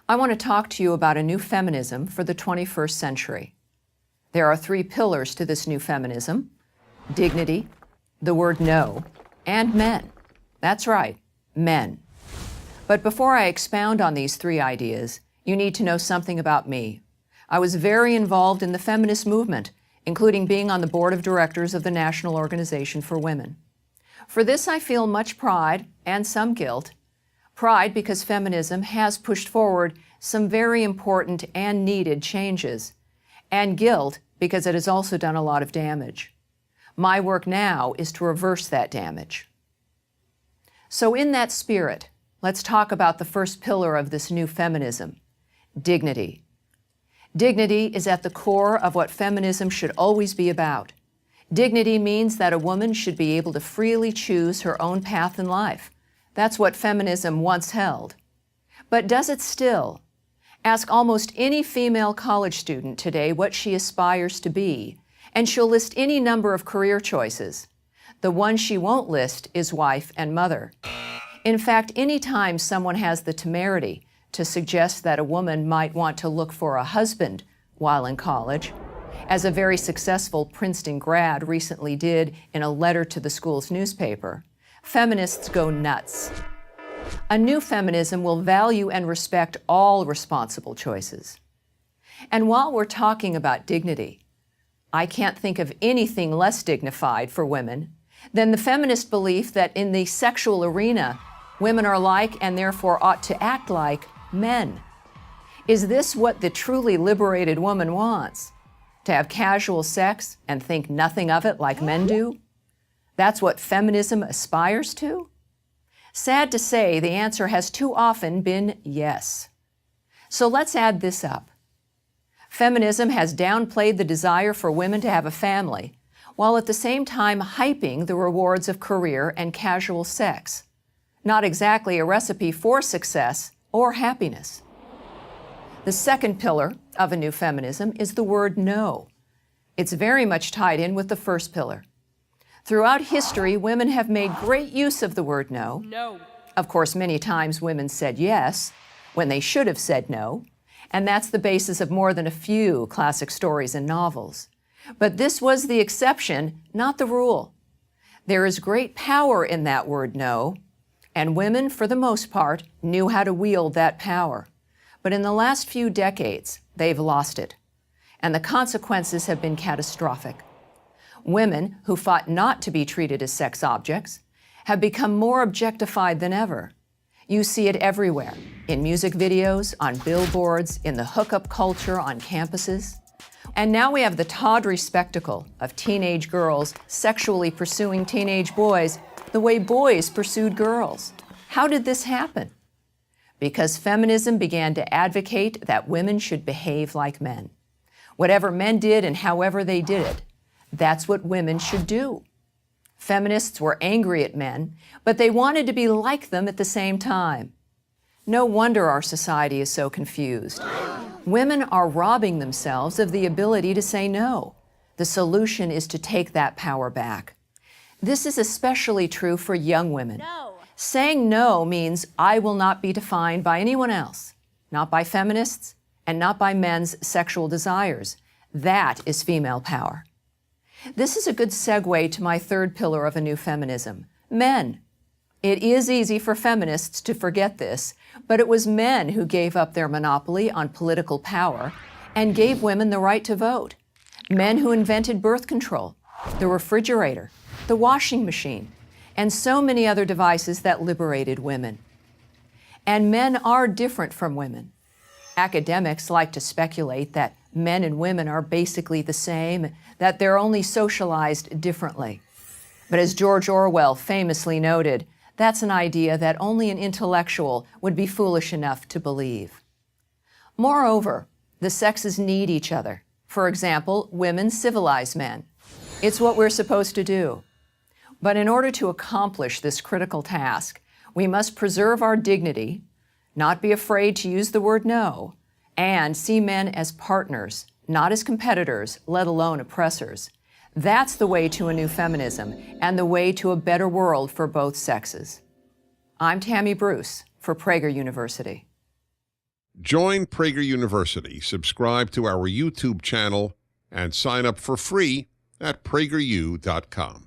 I want to talk to you about a new feminism for the 21st century. There are 3 pillars to this new feminism: dignity, the word no, and men. That's right, men. But before I expound on these 3 ideas, you need to know something about me. I was very involved in the feminist movement, including being on the board of directors of the National Organization for Women. For this, I feel much pride and some guilt. Pride because feminism has pushed forward some very important and needed changes, and guilt because it has also done a lot of damage. My work now is to reverse that damage. So in that spirit, let's talk about the first pillar of this new feminism: dignity. Dignity is at the core of what feminism should always be about. Dignity means that a woman should be able to freely choose her own path in life. That's what feminism once held. But does it still? Ask almost any female college student today what she aspires to be, and she'll list any number of career choices. The one she won't list is wife and mother. In fact, any time someone has the temerity to suggest that a woman might want to look for a husband while in college, as a very successful Princeton grad recently did in a letter to the school's newspaper, feminists go nuts. A new feminism will value and respect all responsible choices. And while we're talking about dignity, I can't think of anything less dignified for women than the feminist belief that in the sexual arena, women are like and therefore ought to act like men. Is this what the truly liberated woman wants? To have casual sex and think nothing of it like men do? That's what feminism aspires to? Sad to say, the answer has too often been yes. So let's add this up. Feminism has downplayed the desire for women to have a family, while at the same time hyping the rewards of career and casual sex. Not exactly a recipe for success or happiness. The second pillar of a new feminism is the word no. It's very much tied in with the first pillar. Throughout history, women have made great use of the word no. No. Of course, many times women said yes when they should have said no, and that's the basis of more than a few classic stories and novels. But this was the exception, not the rule. There is great power in that word no, and women, for the most part, knew how to wield that power. But in the last few decades, they've lost it, and the consequences have been catastrophic. Women who fought not to be treated as sex objects have become more objectified than ever. You see it everywhere, in music videos, on billboards, in the hookup culture on campuses. And now we have the tawdry spectacle of teenage girls sexually pursuing teenage boys the way boys pursued girls. How did this happen? Because feminism began to advocate that women should behave like men. Whatever men did and however they did it, that's what women should do. Feminists were angry at men, but they wanted to be like them at the same time. No wonder our society is so confused. Women are robbing themselves of the ability to say no. The solution is to take that power back. This is especially true for young women. No. Saying no means I will not be defined by anyone else, not by feminists, and not by men's sexual desires. That is female power. This is a good segue to my third pillar of a new feminism: men. It is easy for feminists to forget this, but it was men who gave up their monopoly on political power and gave women the right to vote. Men who invented birth control, the refrigerator, the washing machine, and so many other devices that liberated women. And men are different from women. Academics like to speculate that men and women are basically the same, that they're only socialized differently. But as George Orwell famously noted, that's an idea that only an intellectual would be foolish enough to believe. Moreover, the sexes need each other. For example, women civilize men. It's what we're supposed to do. But in order to accomplish this critical task, we must preserve our dignity, not be afraid to use the word no, and see men as partners, not as competitors, let alone oppressors. That's the way to a new feminism and the way to a better world for both sexes. I'm Tammy Bruce for Prager University. Join Prager University, subscribe to our YouTube channel, and sign up for free at prageru.com.